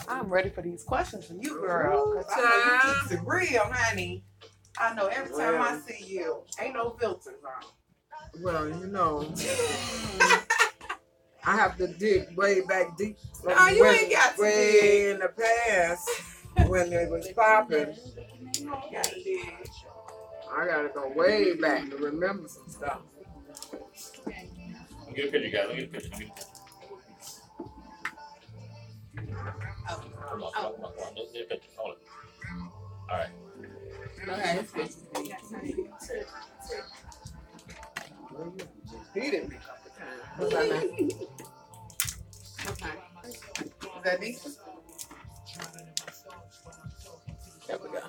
I'm ready for these questions from you, girl. Cause I know you keep it real, honey. I know every time I see you, ain't no filters on. Well, I have to dig way back deep. No, you ain't got to way in the past when it was popping. I gotta go way back to remember some stuff. Get a picture, guys. Let me get a picture. Come on. Let's get a picture. Hold it. All right. Okay, it's pictures. He didn't make up the time. What's that name? Okay. Is that decent? There we go.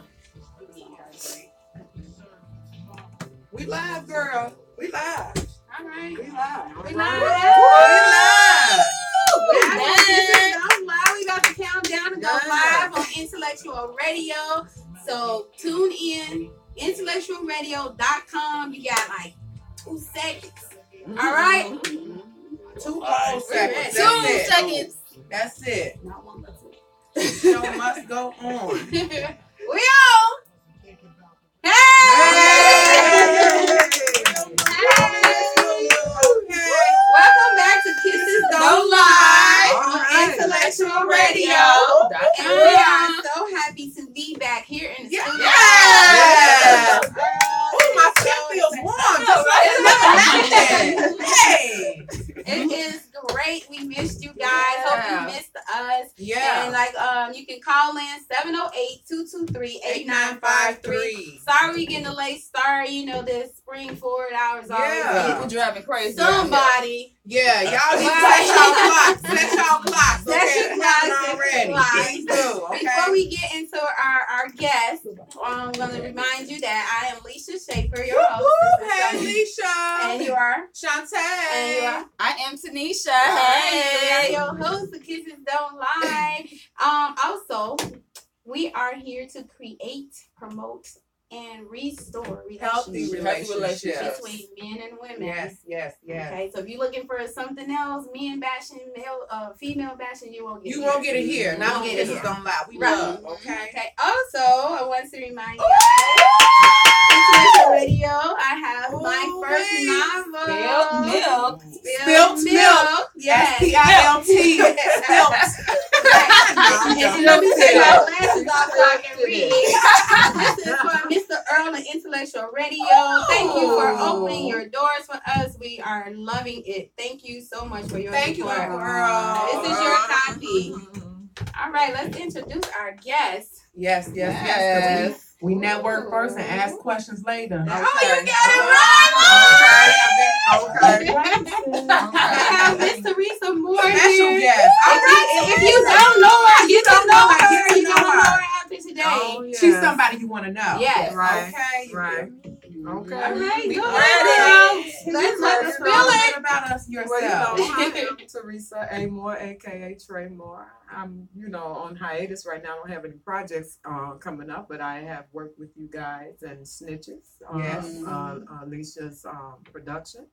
We live, girl. We live. All right. We live. We live. We about to count down and go live on Intellectual Radio. So tune in, intellectualradio.com. You got like 2 seconds. All right? 2 whole seconds. 2 seconds. That's it. Not one, but 2. The show must go on. We on. Welcome back to Kisses Don't Lie on Intellectual Radio. And we are so happy to be back here in the studio. Yeah. Oh, my skin feels warm. Hey. It is great. We missed you guys. Hope you missed us. Yeah. And you can call in 708-223-8953. Sorry we getting a late start. This spring forward hours always. People driving crazy. Somebody. Yeah, y'all need to set y'all clocks. Set y'all clocks. Set your clocks. Already. Please do. Okay. Before we get into our guest, I'm going to remind you that I am Leisha Schaefer, your host. Hey, Leisha. And you are? Shantae. And you are? I am Tanisha. Hey. Your host, The Kisses Don't Lie. Also, we are here to create, promote, and restore healthy relationships between men and women. Yes. Okay, so if you're looking for something else, men bashing, female bashing, you won't get it here. Not get it. Don't lie. We love. Okay. Also, I want to remind you guys, Intellectual Radio, I have my first novel. Spilled Milk. Yes. SPILT. Spilled. And let me take my glasses off so I can read. This is for Mr. Earl and Intellectual Radio. Thank you for opening your doors for us. We are loving it. Thank you so much for your support. You, Earl. This is your copy. All right, let's introduce our guest. Yes. We network first and ask questions later. Okay. Oh, you got it right. Okay. I have Miss Teresa Moore Special here. guest. If you don't know her, you don't know her. You don't know her after today. Oh, yeah. She's somebody you want to know. Yes. Right. Okay. Right. Okay. All right. Go ahead. Let's spill it about us yourself. I am Teresa A. Moore, aka Trey Moore. I'm, on hiatus right now. I don't have any projects coming up, but I have worked with you guys and Snitches. Alicia's production.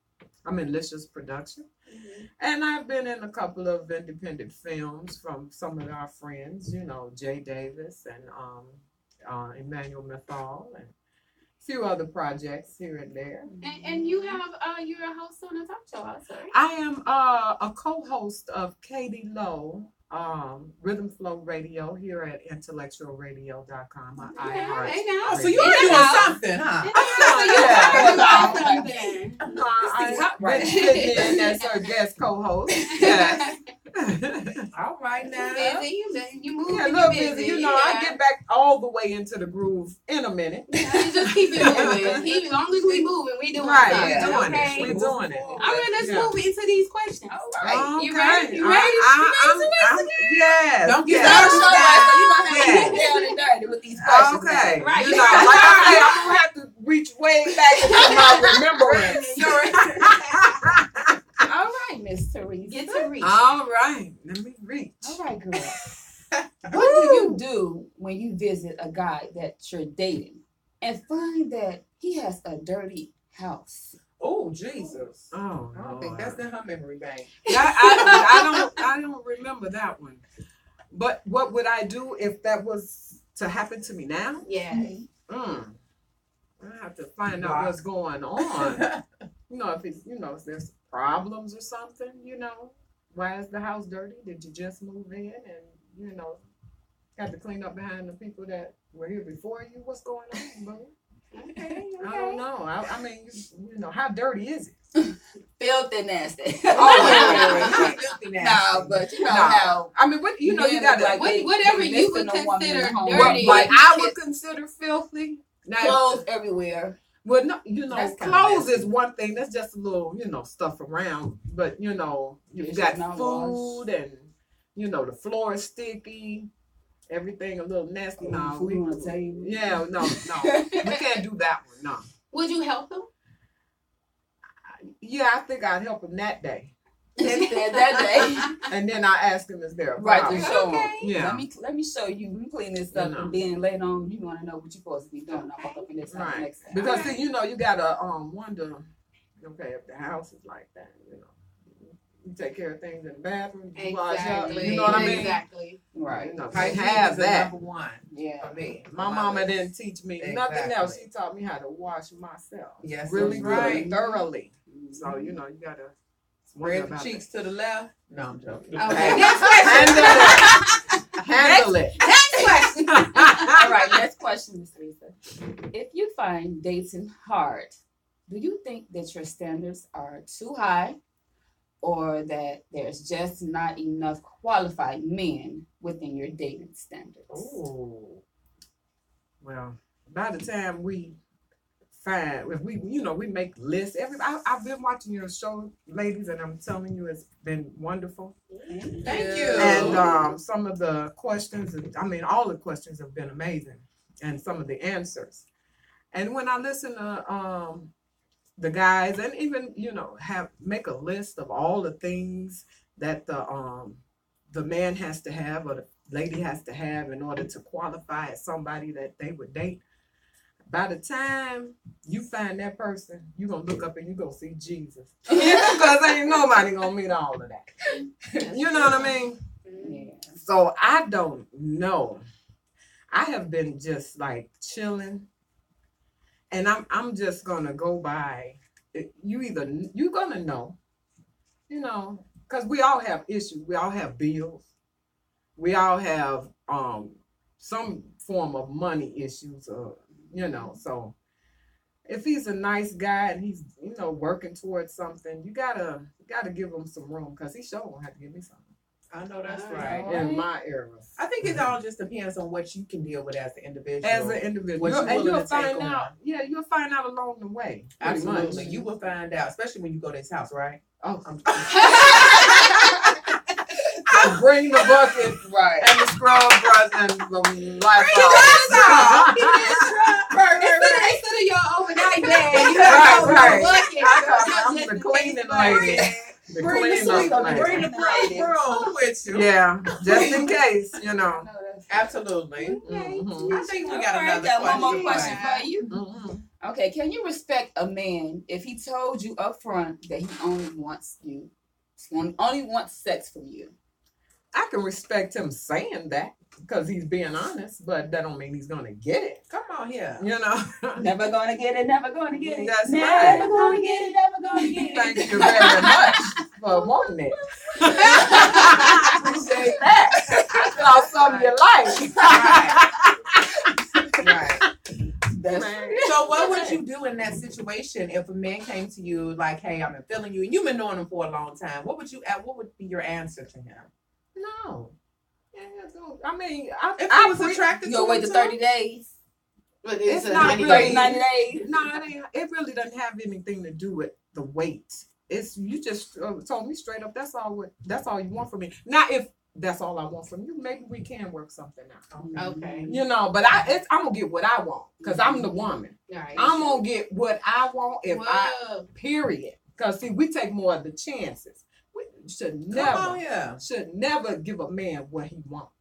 I'm in Alicia's production. And I've been in a couple of independent films from some of our friends, Jay Davis and Emmanuel Methal and few other projects here and there. And you have you're a host on a talk show also, right? I am a co-host of Katie Lowe, Rhythm Flow Radio here at intellectualradio.com. So you're doing something, huh? I've been as her guest co-host. Yes. All right now. Busy. You move. Yeah, a little busy. I get back all the way into the groove in a minute. You just keep it moving. As long as we moving, we doing right. Something. We're doing it. All right, let's move into these questions. All right. Okay. You ready? Yes. Don't get nervous. So you might have to get down and dirty with these questions. Okay. Right. Like I say, I'm gonna have to reach way back into my remembrance. All right, Miss Teresa. Get to reach. All right. Let me reach. All right, girl. What do you do when you visit a guy that you're dating and find that he has a dirty house? Oh, Jesus. Oh, I don't think that's in her memory bank. I don't remember that one. But what would I do if that was to happen to me now? Yeah. I have to find out what's going on. If it's, if there's problems or something, why is the house dirty? Did you just move in and, have to clean up behind the people that were here before you? What's going on, bro? Okay. I don't know. I mean, how dirty is it? Filthy nasty. Oh, No, but how. I mean, what you got like to whatever you would consider dirty. like I would consider filthy. Now, clothes everywhere. well, no, That's kinda clothes nasty. is one thing. That's just a little, stuff around. But you It's got not food and the floor is sticky. Everything a little nasty. No, Food on the table. yeah, no, we can't do that one. No. Would you help them? Yeah, I think I'd help him that day, Instead that and then I ask him, "Is there a day. Right, problem?" to show 'em. Okay. Yeah. Let me show you. Let me clean this up, and then later on, you want to know what you're supposed to be doing. I'll fuck up in this Right. next time. Because see, you gotta wonder, okay, if the house is like that, you take care of things in the bathroom, you wash up, Exactly. you know what I mean? Exactly. Right. Can't Hygiene have is the that. number one Yeah. for me. My mama didn't teach me nothing else. Exactly. She taught me how to wash myself. Yes, really that's right. good, thoroughly. So you gotta worry Spread the about cheeks to the left. No, I'm joking. Okay. Next question. Handle it. Next question. All right. Next question, Miss Lisa. If you find dating hard, do you think that your standards are too high, or that there's just not enough qualified men within your dating standards? Oh. Well, by the time we find, if we make lists. I've been watching your show, ladies, and I'm telling you, it's been wonderful. Thank you. And some of the questions, all the questions have been amazing, and some of the answers. And when I listen to the guys, and even make a list of all the things that the man has to have or the lady has to have in order to qualify as somebody that they would date. By the time you find that person, you're gonna look up and you're gonna see Jesus. Because ain't nobody gonna meet all of that. You know what I mean? Yeah. So I don't know. I have been just like chilling, and I'm just gonna go by. You're gonna know, because we all have issues. We all have bills. We all have some form of money issues. So if he's a nice guy and he's working towards something, you gotta give him some room, because he sure gonna have to give me something. I know that's right. In my era. I think it all just depends on what you can deal with as an individual. As an individual. What you And willing you'll to take find on. out. Yeah, you'll find out along the way. Pretty Absolutely. much. You will find out, especially when you go to his house, right? Oh, I'll bring the bucket Right. and the scrub brush and the life Instead of your overnight bag, you Right, have right. a I'm the cleaning lady. The Bring the cleanup sweep, lady. bring the broom with you. Yeah, just in case, Absolutely. Mhm. I think we got All right, another got one more question. question for you. Mhm. Okay, can you respect a man if he told you up front that he only wants sex from you? I can respect him saying that because he's being honest, but that don't mean he's gonna get it. Come on here. Never gonna get it, never gonna get it. That's never right. gonna get it, never gonna get it. Thank you very much for wanting it. Appreciate that. That's something you like. Right. So what would you do in that situation if a man came to you like, hey, I've been feeling you, and you've been knowing him for a long time? What would be your answer to him? No. If I was attracted You to gonna wait him the too? 30 days? But It's a not 90 really- days. 90 days? No, it really doesn't have anything to do with the weight. It's you just told me straight up. That's all you want from me. Now, if that's all I want from you, maybe we can work something out. Okay. But I'm gonna get what I want because I'm the woman. All right. I'm gonna get what I want Whoa. period. Because see, we take more of the chances. We should Come on here. never give a man what he wants,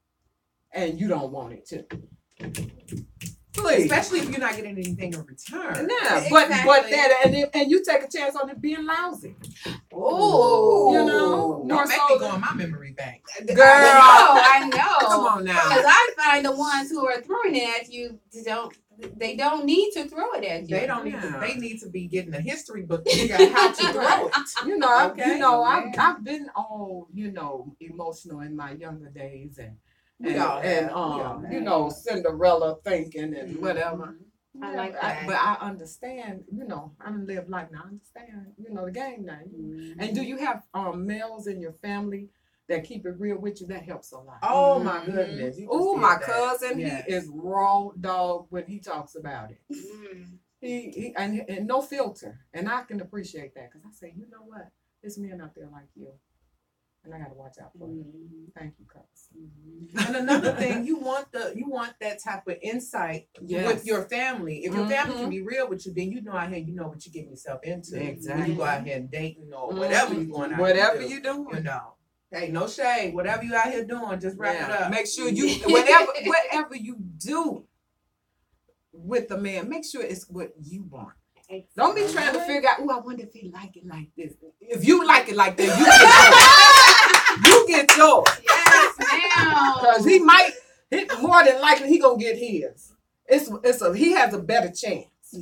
and you don't want it too. Please. Especially if you're not getting anything in return. Yeah, but Exactly. that and you take a chance on it being lousy. Ooh. You know, more Don't make so me go in my memory bank. girl. I know. Come on now. Because I find the ones who are throwing it at you they don't need to throw it at you. They don't need to. Yeah. They need to be getting a history book to figure out how to throw it. You know, Okay. I've been all, emotional in my younger days and We all have. We all have. Cinderella thinking and whatever. I Yeah, like that. but I understand, I done lived life now. I understand, the game now. And do you have males in your family that keep it real with you? That helps a lot. Oh my goodness. You just Oh, did my that. cousin, Yes. he is raw dog when he talks about it. Mm. He and no filter, and I can appreciate that because I say, you know what, there's men out there like you, and I gotta watch out for you. Thank you, cuz. And another thing, you want that type of insight with your family. If your family can be real with you, then you know out here, you know what you're getting yourself into. Exactly. When you go out here and dating or whatever you're going out Whatever here to you do, doing. Hey, no shade. Whatever you out here doing, just wrap it up. Make sure you whatever you do with the man, make sure it's what you want. Don't be trying to figure out, I wonder if he like it like this. If you like it like that, you get yours. Yes, ma'am. Because more than likely he gonna get his. He has a better chance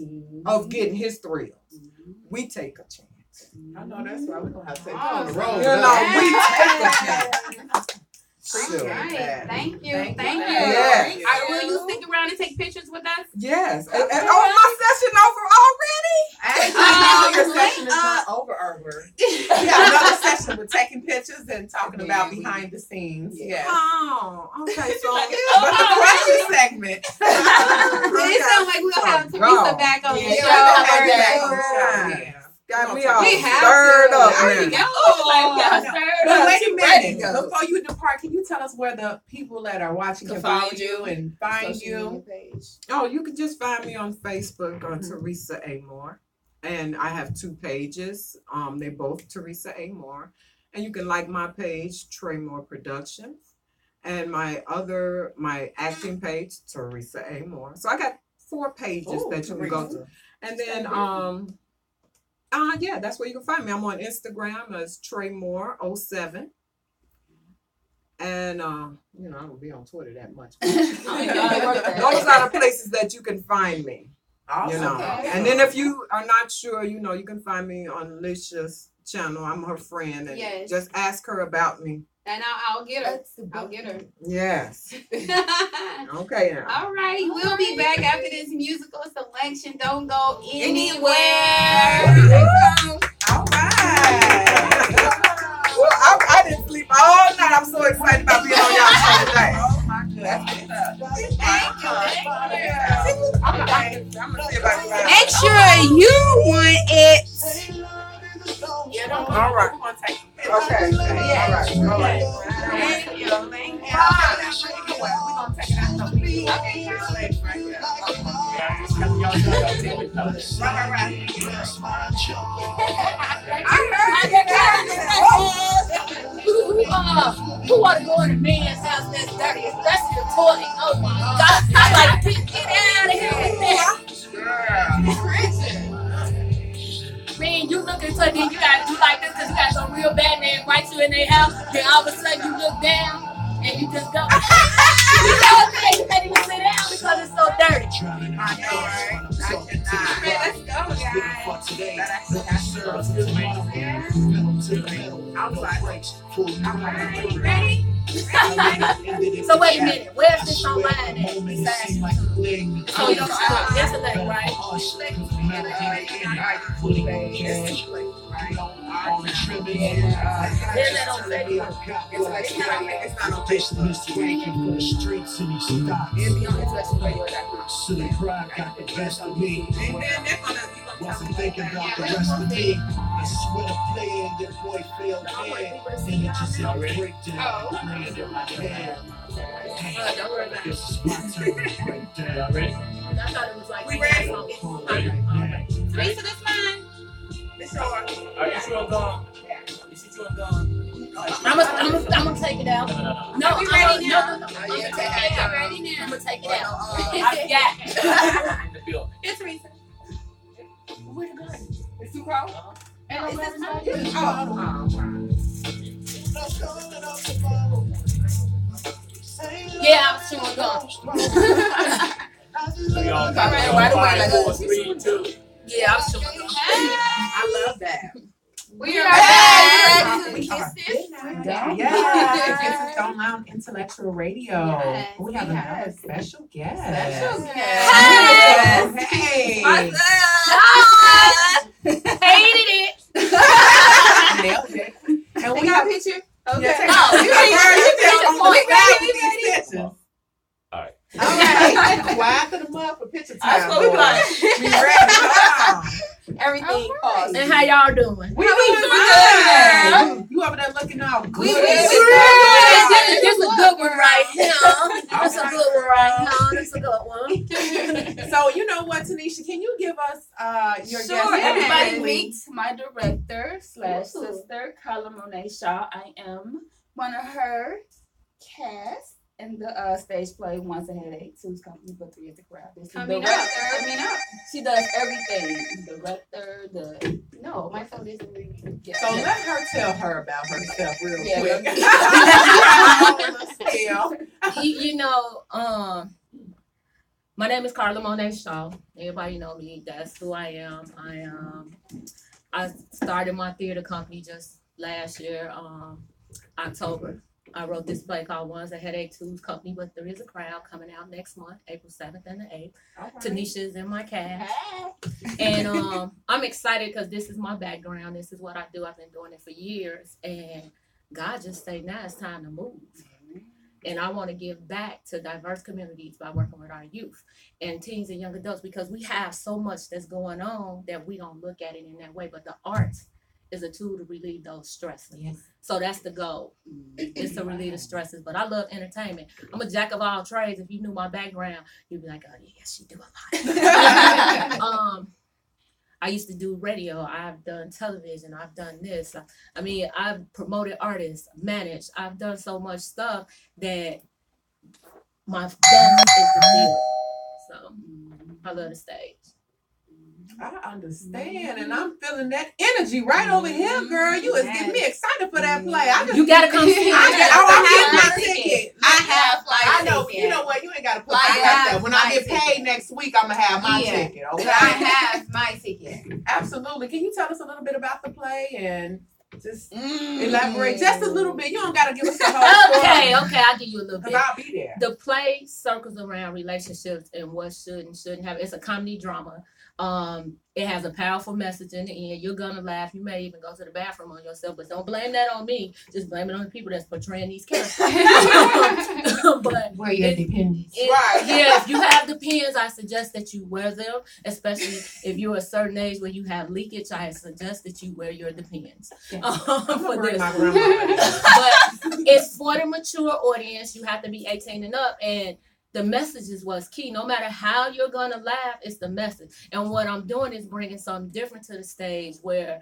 of getting his thrills. We take a chance. I know that's right. We're gonna have to take Oh, on the road. we take a chance. Appreciate All right. that. Thank you. Thank Thank you. you. Yes. Will you stick around and take pictures with us? Yes. And my session over already? Actually, your Late session is not over. We got another session with taking pictures and talking about behind the scenes. Yes. Oh, okay. So But the question segment. It sounds like we'll have Teresa back on the Yeah, show. we'll have you back Yeah. on the show. Yeah. got me all We have stirred to. up There we now. go. But wait a She ready to minute. go. Before you depart, can you tell us where the people that are watching can find you and find you? Oh, you can just find me on Facebook on Teresa A. Moore. And I have 2 pages. They're both Teresa A. Moore. And you can like my page, Trey Moore Productions. And my acting page, Teresa A. Moore. So I got 4 pages that you can go to. And then that's where you can find me. I'm on Instagram as Trey Moore 07. And I don't be on Twitter that much. Those are the places that you can find me. Awesome. Okay. And then if you are not sure, you can find me on Alicia's channel. I'm her friend, and Yes. just ask her about me. And I'll get her. I'll get her. Yes. Okay now. All right. We'll be back after this musical selection. Don't go anywhere. All right. Well, I didn't sleep all night. I'm so excited about being on y'all show today. Oh my goodness. Thank you. I'm gonna see about that. Make sure you want it. All right. We're gonna take Okay. All right. Thank you. Thank you. We're gonna take it out the week. Okay, here's the lady right here. Who want to go in a man's house that's dirty, especially the toilet? Oh my God! I'm like, get out of here with that. Man, you look into it, then you gotta do like this because you got some real bad man invite you in their house. Then all of a sudden you look down and you just go. You know, you can't even sit down because it's so dirty. I know, right? I cannot. Let's go, guys. That actually got I was like, Ready? So wait a minute, where's this online at? Besides, so you don't intellect, right? There's that on Facebook. It's not on Facebook. So the pride got the best of me. And then they're gonna Wasn't thinking about the rest of me. I swear to play and your boy fell dead. And it just hit a breakdown. Playing in my head. This is my turn right there. Y'all ready? I thought it was like We ready? Lisa, this mine. It's yours. Are you sure I'm gone? You see you I'm gone? I'm gonna take it out. No. No, Are we ready now? no. I'm Yeah, gonna take it out. ready now. I'm gonna take it out. In the building. It's Teresa. Where the garden? It's too cold. Ain't no garden inside here. Yeah, I'm chewing gum. We all Right away, like 5, 4, 3, 2. Yeah, I'm chewing gum. I love that. We are back. back. We are Kisses. back. Yes, Kisses Don't Lie on Intellectual Radio. Yes, we have we have another special guest. Special Yes. Hey. Hated it. Nailed it. And we We got have a picture. Yeah, Okay. take No, it. you Girl, ain't- you you just ain't on the point back ready, with these pictures. All right. Okay. Quiet to the mud for picture time. That's what we boys. like. We ready. Come on. Everything paused. And how y'all doing? We doing fine. You over there looking all good. We This is a good one right here. That's a good one right here. That's a good one. So you know what, Tanisha? Can you give us your Sure, guest? everybody name? meet my director / sister, Carla Monet Shaw. I am one of her cast in the stage play Once a Headache, Two's Company, but Three is the Crowd. This is Coming director. up. Coming up. She does everything. Director, no, my phone isn't ringing. Yeah. So let her tell her about herself real Yeah, quick. Yeah. You know, my name is Carla Monet Shaw. Everybody know me. That's who I am. I started my theater company just last year, October. I wrote this play called One's a Headache, Two's Company, but There Is a Crowd, coming out next month, April 7th and the 8th. Tanisha is in my cast. And I'm excited because this is my background. This is what I do. I've been doing it for years. And God just say, now it's time to move. And I want to give back to diverse communities by working with our youth and teens and young adults, because we have so much that's going on that we don't look at it in that way. But the arts is a tool to relieve those stresses. Yes. So that's the goal. It's to relieve the stresses. But I love entertainment. I'm a jack of all trades. If you knew my background, you'd be like, oh, yes, you do a lot. I used to do radio. I've done television. I've done this. I mean, I've promoted artists, managed. I've done so much stuff that my best is the theater. So I love the stage. I understand, and I'm feeling that energy right over here, girl. You is getting me excited for that play. I just You gotta come see it. I'm getting my ticket. ticket. I have I know. You know what? You ain't got to put that out there. When I get paid next week, I'm gonna have my ticket. Okay. I have my ticket. Absolutely. Can you tell us a little bit about the play and just elaborate just a little bit? You don't gotta give us the whole story. Okay, I'll give you a little Cause bit. I'll be there. The play circles around relationships and what should and shouldn't have. It's a comedy drama. It has a powerful message in the end. You're gonna laugh. You may even go to the bathroom on yourself, but don't blame that on me. Just blame it on the people that's portraying these characters. But Where your dependents. right. Yeah, if you have depends, I suggest that you wear them, especially if you're a certain age where you have leakage. I suggest that you wear your depends for this. My grandma. But it's for the mature audience. You have to be 18 and up, and the message is what's key. No matter how you're gonna laugh, it's the message. And what I'm doing is bringing something different to the stage, where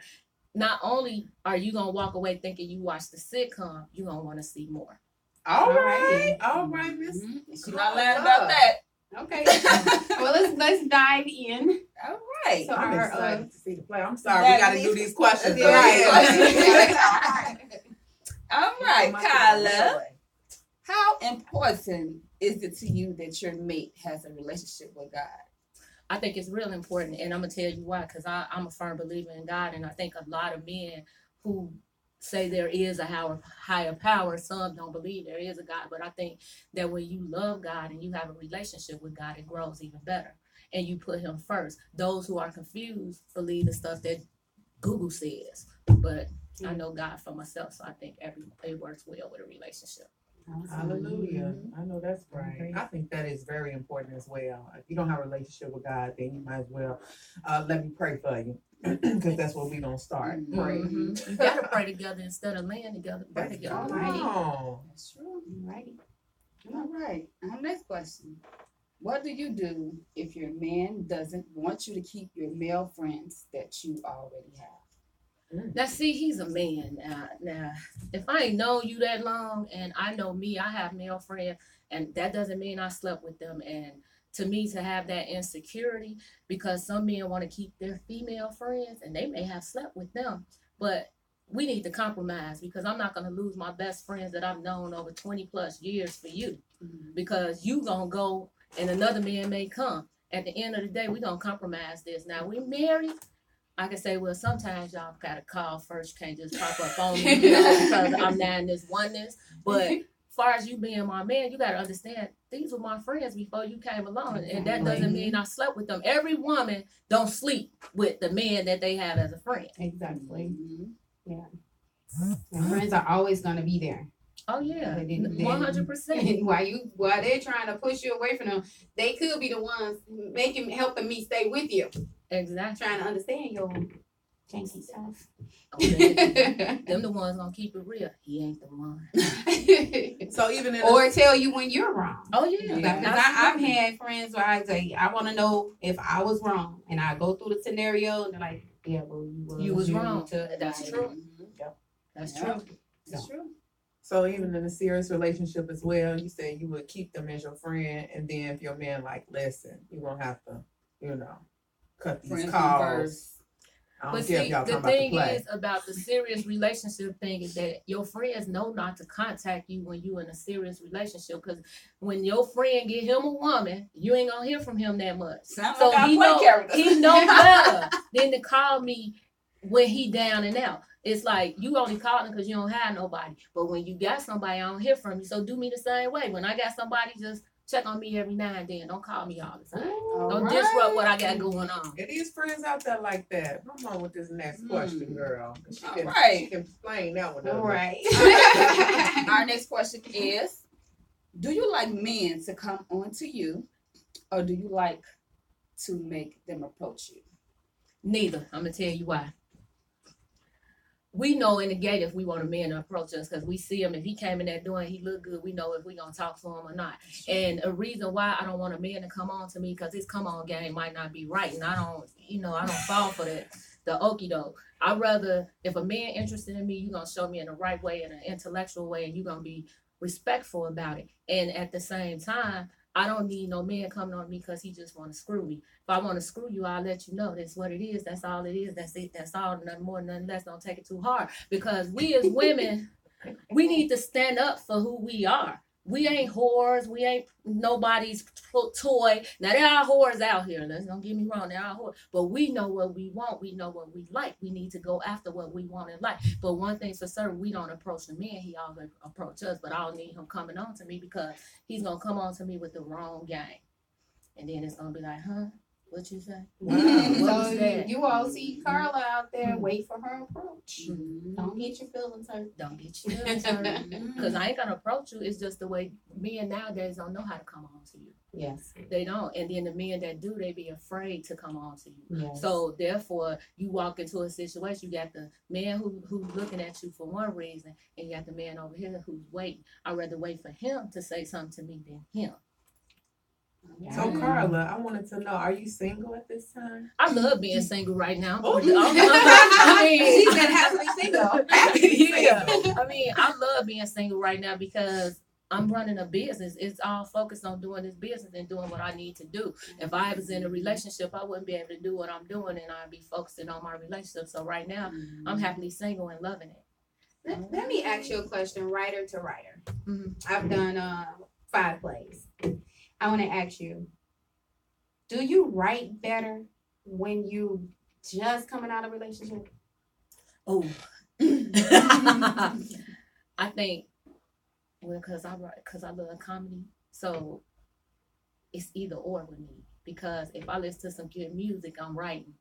not only are you gonna walk away thinking you watched the sitcom, you're gonna want to see more. All right, Miss. She's not lying about that. Okay. Well, let's dive in. All right. So I'm our excited to see the play. I'm sorry, we got to do these questions. Yeah. Go ahead. All right, Kyla. How important is it to you that your mate has a relationship with God? I think it's real important, and I'm gonna tell you why. Because I'm a firm believer in God, and I think a lot of men who say there is a higher power, some don't believe there is a God. But I think that when you love God and you have a relationship with God, it grows even better, and you put Him first. Those who are confused believe the stuff that Google says, but I know God for myself, so I think it works well with a relationship. Hallelujah. I know that's right. I think that is very important as well. If you don't have a relationship with God, then you might as well let me pray for you. Because that's where we're going to start. Pray. You gotta pray together instead of laying together. Pray together. Come on. That's true. Right. All right. Next question. What do you do if your man doesn't want you to keep your male friends that you already have? Now, see, he's a man. Now, if I ain't known you that long and I know me, I have male friends, and that doesn't mean I slept with them. And to me to have that insecurity, because some men want to keep their female friends and they may have slept with them, but we need to compromise, because I'm not going to lose my best friends that I've known over 20 plus years for you, because you going to go and another man may come. At the end of the day, we going to compromise this. Now, we married. I can say, well, sometimes y'all got to call first. Can't just pop up on me, because I'm now in this oneness. But as far as you being my man, you got to understand, these were my friends before you came along. And that doesn't mean I slept with them. Every woman don't sleep with the man that they have as a friend. Exactly. Yeah. And friends are always gonna be there. Oh yeah, 100%. While they're trying to push you away from them, they could be the ones helping me stay with you. Exactly. Trying to understand your janky self. Them the ones gonna keep it real. He ain't the one. So even or tell you when you're wrong. Oh yeah. Because I've had friends where I say, I want to know if I was wrong, and I go through the scenario, and they're like, yeah, well, you was wrong. That's true. That's true. That's true. So even in a serious relationship as well, you say you would keep them as your friend, and then if your man like, listen, you gonna have to, cut these calls. But see, the thing is about the serious relationship thing is that your friends know not to contact you when you're in a serious relationship, because when your friend get him a woman, you ain't gonna hear from him that much. Sounds so like he know better than to call me when he down and out. It's like you only calling because you don't have nobody. But when you got somebody, I don't hear from you. So do me the same way. When I got somebody, just check on me every now and then. Don't call me all the time. Don't disrupt what I got going on. It is friends out there like that. Come on with this next question, girl. She can explain that one. All right. Our next question is, do you like men to come on to you, or do you like to make them approach you? Neither. I'm going to tell you why. We know in the gate if we want a man to approach us, because we see him. If he came in that door and he look good, we know if we gonna talk to him or not. And a reason why I don't want a man to come on to me, because his come on game might not be right, and I don't fall for that. The okie doke. I'd rather, if a man interested in me, you gonna show me in the right way, in an intellectual way, and you gonna be respectful about it. And at the same time, I don't need no man coming on me because he just want to screw me. If I want to screw you, I'll let you know. That's what it is. That's all it is. That's it. That's all. Nothing more, nothing less. Don't take it too hard. Because we as women, we need to stand up for who we are. We ain't whores. We ain't nobody's toy. Now, there are whores out here. Don't get me wrong. There are whores. But we know what we want. We know what we like. We need to go after what we want in life. But one thing's for certain, we don't approach the man. He always approach us. But I don't need him coming on to me, because he's going to come on to me with the wrong game. And then it's going to be like, huh? What you say? So you all see Carla out there, wait for her approach. Don't get your feelings hurt. Don't get your feelings hurt. Because I ain't going to approach you. It's just the way men nowadays don't know how to come on to you. Yes. They don't. And then the men that do, they be afraid to come on to you. Yes. So therefore, you walk into a situation, you got the man who's looking at you for one reason, and you got the man over here who's waiting. I'd rather wait for him to say something to me than him. So Carla, I wanted to know, are you single at this time? I love being single right now. I mean, she's been happily single. Yeah. I mean, I love being single right now because I'm running a business. It's all focused on doing this business and doing what I need to do. If I was in a relationship, I wouldn't be able to do what I'm doing, and I'd be focusing on my relationship. So right now, I'm happily single and loving it. Let me ask you a question, writer to writer. I've done 5 plays. I want to ask you, do you write better when you just coming out of a relationship? Oh, I think, because I love comedy, so it's either or with me. Because if I listen to some good music, I'm writing.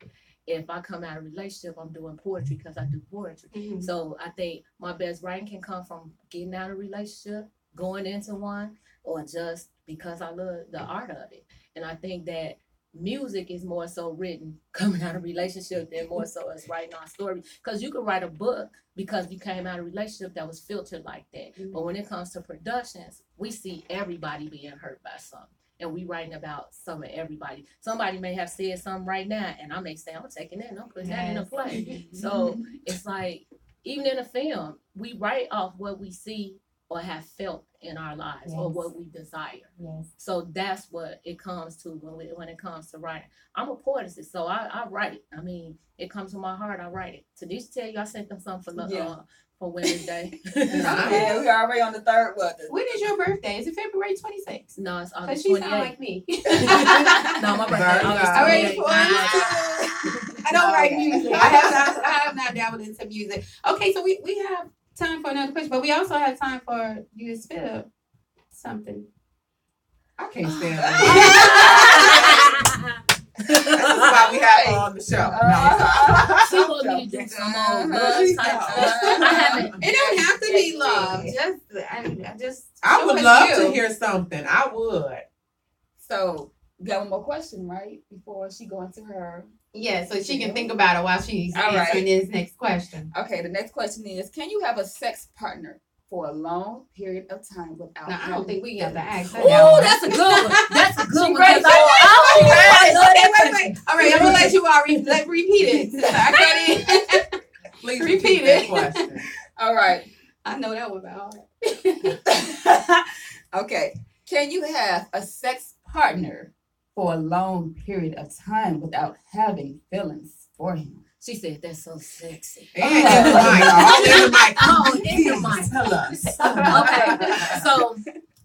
If I come out of a relationship, I'm doing poetry because I do poetry. So I think my best writing can come from getting out of a relationship, going into one, or just because I love the art of it. And I think that music is more so written coming out of a relationship than more so as writing our story. Because you can write a book because you came out of a relationship that was filtered like that. But when it comes to productions, we see everybody being hurt by something. And we writing about some of everybody. Somebody may have said something right now, and I may say, I'm taking that and I'm putting that in a play. So it's like, even in a film, we write off what we see or have felt in our lives or Yes. what we desire. Yes. So that's what it comes to when it comes to writing. I'm a poetess, so I write. I mean, it comes from my heart. I write it. Tanisha tell you I sent them something for Women's Day. Yeah, we already on the third one. When is your birthday? Is it February 26th? No, it's Because August she sound 28th. like me. No, my birthday Very August good. 28th. I don't write music. I have not dabbled into music. Okay, so we have time for another question, but we also have time for you to spit something. I can't stand it. That's why we have her on the show. She want me to do some old love type stuff. I haven't. It don't have to be love. I would show us love you. to hear something. I would. So, we got one more question, right? Before she go into her. Yeah, so she can think about it while she's All right. answering this next question. Okay, the next question is, can you have a sex partner for a long period of time without Now, I don't think we got to ask her. Oh, that's a good one. That's a good one. ready. 'Cause I love that question. Wait. All right, I'm going to let you all repeat it. Since I can't Please Repeat repeat that it. question. All right. I know that one by heart. Okay. Can you have a sex partner for a long period of time without having feelings for him? She said that's so sexy. And in the mic. All in the mic. Oh, in the mic. Tell us. Okay, so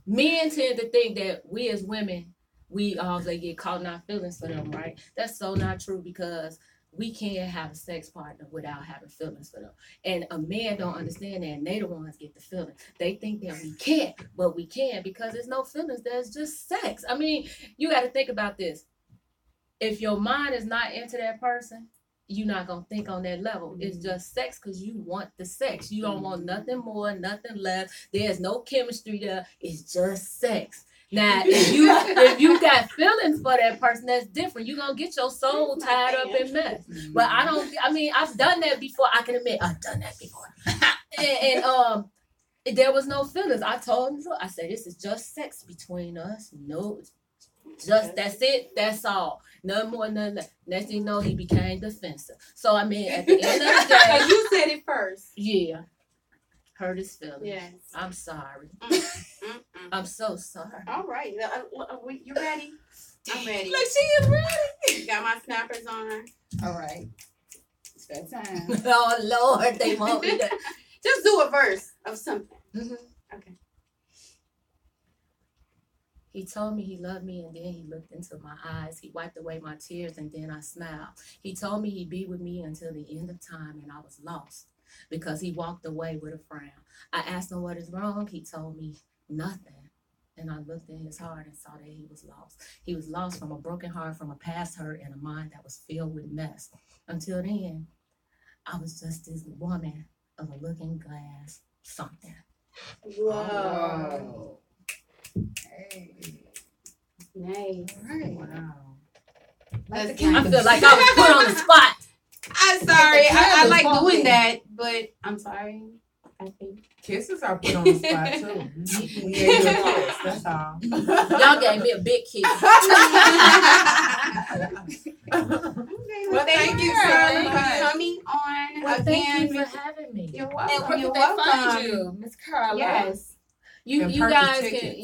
men tend to think that we as women, we always get caught in our feelings for them, right? That's so not true because we can't have a sex partner without having feelings for them. And a man don't understand that, and they the ones get the feeling. They think that we can't, but we can because there's no feelings. There's just sex. I mean, you got to think about this. If your mind is not into that person, you're not going to think on that level. It's just sex because you want the sex. You don't want nothing more, nothing less. There's no chemistry there. It's just sex. Now, if you got feelings for that person, that's different. You're going to get your soul tied up in mess. But I've done that before. I can admit I've done that before. and there was no feelings. I told him, I said, this is just sex between us. No, just that's it. That's all. None more, none less. Next thing you know, he became defensive. So I mean, at the end of the day, You said it first. yeah, hurt his feelings. Yes. I'm sorry. Mm-mm. I'm so sorry. All right. You ready? I'm ready. Like she is ready. Got my snappers on. All right. It's that time. Oh Lord, they want me to. Just do a verse of something. Mhm. Okay. He told me he loved me, and then he looked into my eyes. He wiped away my tears, and then I smiled. He told me he'd be with me until the end of time, and I was lost because he walked away with a frown. I asked him what is wrong. He told me nothing. And I looked in his heart and saw that he was lost. He was lost from a broken heart, from a past hurt, and a mind that was filled with mess. Until then, I was just this woman of a looking glass something. Whoa. Hey. Nice. Wow. That's I feel like I was put on the spot. I'm sorry. I like Bumping. doing that, but I'm sorry. I think. Kisses are put on the spot too. We gave you a kiss. That's all. Y'all gave me a big kiss. Well, thank you, sir, for coming on Well, again. thank you for having me. You're And welcome. where You're can they find welcome. you, Miss Carla? Yes. You And you purchase guys can tickets.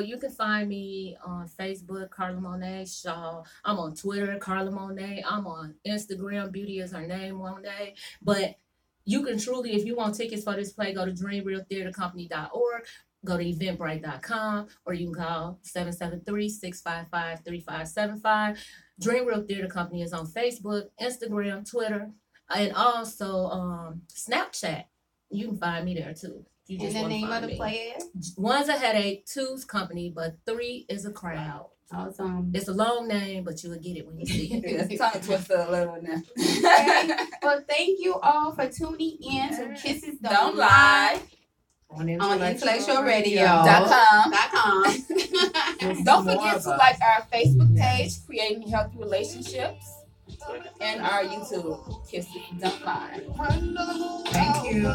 you can find me on Facebook, Carla Monet Shaw. I'm on Twitter, Carla Monet. I'm on Instagram, Beauty is her name, Monet. But you can truly, if you want tickets for this play, go to dreamrealtheatercompany.org, go to eventbrite.com, or you can call 773-655-3575. Dream Real Theater Company is on Facebook, Instagram, Twitter, and also Snapchat. You can find me there too. You And the wanna name of find the me. play is? One's a headache, two's company, but three is a crowd. Awesome. It's a long name, but you will get it when you see it. It's tongue twister a little now. Okay. Well, thank you all for tuning in to Kisses Don't Lie On on Intellectual .com. .com. Don't forget to like our Facebook page, Creating Healthy Relationships, and our YouTube, Kisses Don't Lie. Thank you.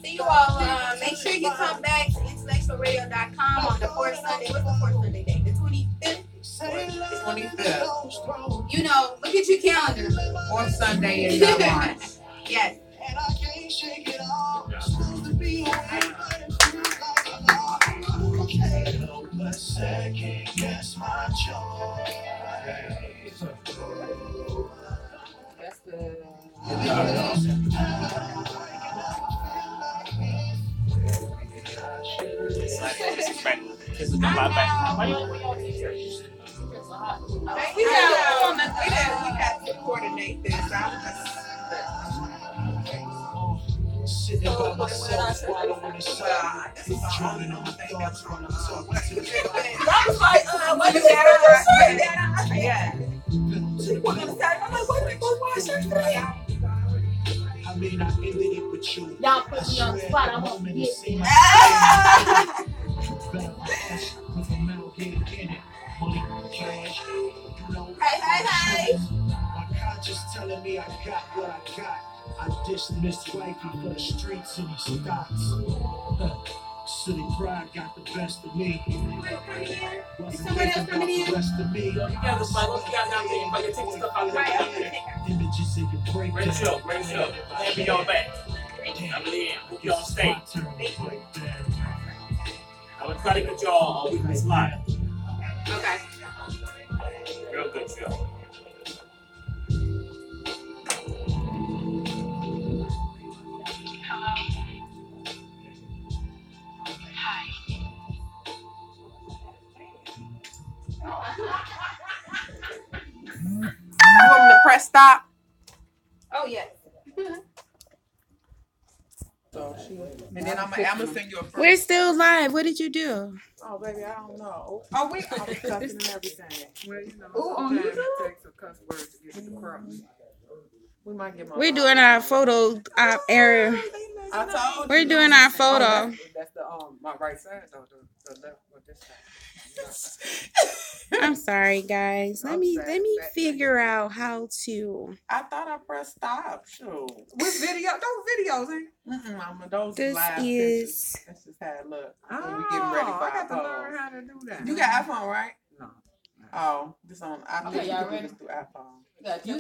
See you all. Make sure you come back to intellectualradio.com on the fourth Sunday. What's the fourth Sunday day? The 25th? The 25th. You know, look at your calendar. Fourth Sunday in March. Yes. And I can't shake it off. Supposed to be away, but it's That's the. This is my back. Why y'all t-shirt? We got to coordinate this. Sitting by myself, swallowing the sound, drowning on the thoughts when I'm talking to the I was like, what is that? Yeah. I mean, I ended it with you. Y'all put me on the spot. I'm gonna get With a mouth here in it, money, cash, you know. Hey. My conscience telling me I got what I got. I dismissed wifey for the streets and these stocks. City pride got the best of me. Somebody else coming in? The rest of me. You got the spot. What you got down there? But you take stuff out there. Images in your break. Great show. Hand me y'all back. I'm Leanne. Hope y'all stay. I'm gonna try to get y'all on Weekly Live. Okay. Real good show. You want me to press stop? Oh yes. And then I'm gonna send you a friend. We're still live. What did you do? Oh, baby, I don't know. Oh, we. I was cussing and everything. Well, you know, Ooh, on sometimes YouTube? it takes a cuss word to get it across. We might get my. We're doing our photo area. I told We're you. doing our Oh, photo. that's the my right side though. The left with this side. I'm sorry, guys. Let me figure out how to. I thought I pressed stop. Shoot. With video, those videos ain't. Mama, those This live is. pictures. That's just how it look. Oh, When we getting ready for I got to our learn pose. how to do that. You got iPhone, right? No. Oh, this on. I think Okay, you y'all can do ready? this through iPhone. You